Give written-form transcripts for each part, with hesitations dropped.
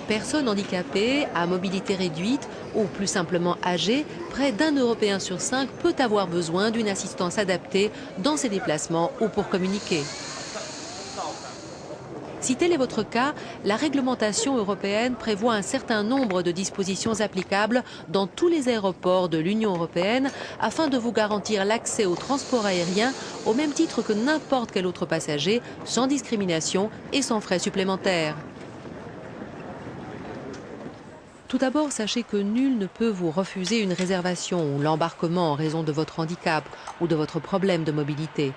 Personnes handicapées, à mobilité réduite ou plus simplement âgées, près d'1 Européen sur 5 peut avoir besoin d'une assistance adaptée dans ses déplacements ou pour communiquer. Si tel est votre cas, la réglementation européenne prévoit un certain nombre de dispositions applicables dans tous les aéroports de l'Union européenne afin de vous garantir l'accès au transport aérien au même titre que n'importe quel autre passager, sans discrimination et sans frais supplémentaires. Tout d'abord, sachez que nul ne peut vous refuser une réservation ou l'embarquement en raison de votre handicap ou de votre problème de mobilité.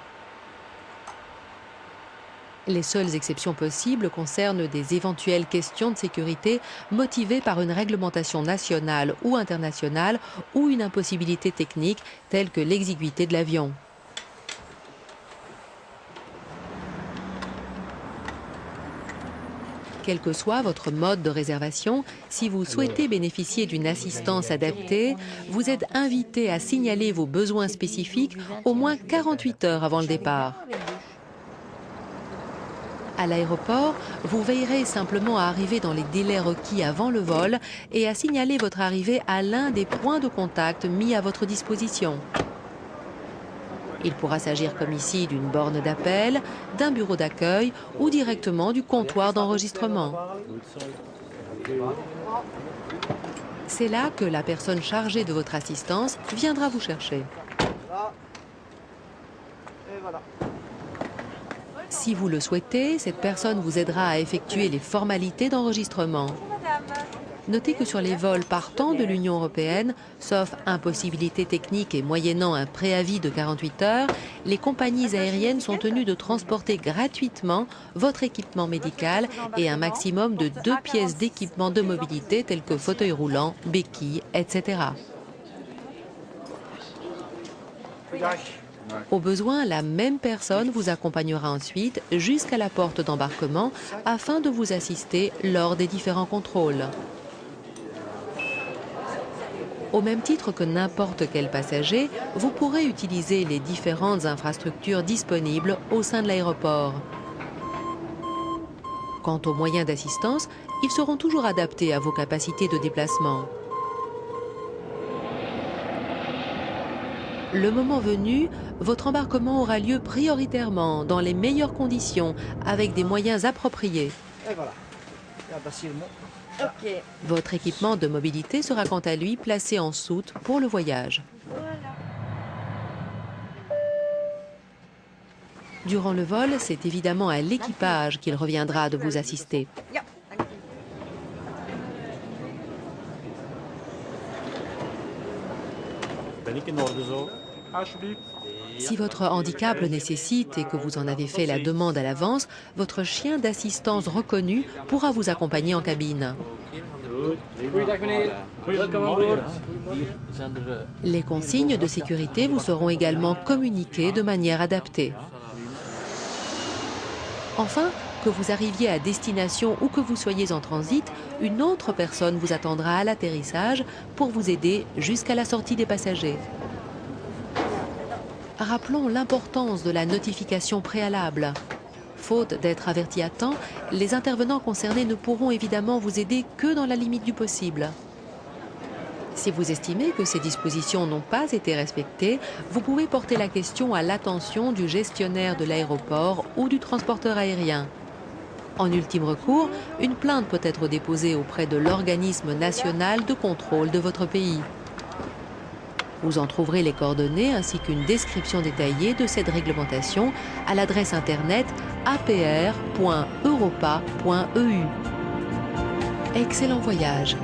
Les seules exceptions possibles concernent des éventuelles questions de sécurité motivées par une réglementation nationale ou internationale ou une impossibilité technique telle que l'exiguïté de l'avion. Quel que soit votre mode de réservation, si vous souhaitez bénéficier d'une assistance adaptée, vous êtes invité à signaler vos besoins spécifiques au moins 48 heures avant le départ. À l'aéroport, vous veillerez simplement à arriver dans les délais requis avant le vol et à signaler votre arrivée à l'un des points de contact mis à votre disposition. Il pourra s'agir comme ici d'une borne d'appel, d'un bureau d'accueil ou directement du comptoir d'enregistrement. C'est là que la personne chargée de votre assistance viendra vous chercher. Si vous le souhaitez, cette personne vous aidera à effectuer les formalités d'enregistrement. Notez que sur les vols partant de l'Union européenne, sauf impossibilité technique et moyennant un préavis de 48 heures, les compagnies aériennes sont tenues de transporter gratuitement votre équipement médical et un maximum de 2 pièces d'équipement de mobilité tels que fauteuil roulant, béquilles, etc. Au besoin, la même personne vous accompagnera ensuite jusqu'à la porte d'embarquement afin de vous assister lors des différents contrôles. Au même titre que n'importe quel passager, vous pourrez utiliser les différentes infrastructures disponibles au sein de l'aéroport. Quant aux moyens d'assistance, ils seront toujours adaptés à vos capacités de déplacement. Le moment venu, votre embarquement aura lieu prioritairement, dans les meilleures conditions, avec des moyens appropriés. Et voilà. Okay. Votre équipement de mobilité sera quant à lui placé en soute pour le voyage. Voilà. Durant le vol, c'est évidemment à l'équipage qu'il reviendra de vous assister. Si votre handicap le nécessite et que vous en avez fait la demande à l'avance, votre chien d'assistance reconnu pourra vous accompagner en cabine. Les consignes de sécurité vous seront également communiquées de manière adaptée. Enfin, que vous arriviez à destination ou que vous soyez en transit, une autre personne vous attendra à l'atterrissage pour vous aider jusqu'à la sortie des passagers. Rappelons l'importance de la notification préalable. Faute d'être avertis à temps, les intervenants concernés ne pourront évidemment vous aider que dans la limite du possible. Si vous estimez que ces dispositions n'ont pas été respectées, vous pouvez porter la question à l'attention du gestionnaire de l'aéroport ou du transporteur aérien. En ultime recours, une plainte peut être déposée auprès de l'organisme national de contrôle de votre pays. Vous en trouverez les coordonnées ainsi qu'une description détaillée de cette réglementation à l'adresse internet apr.europa.eu. Excellent voyage!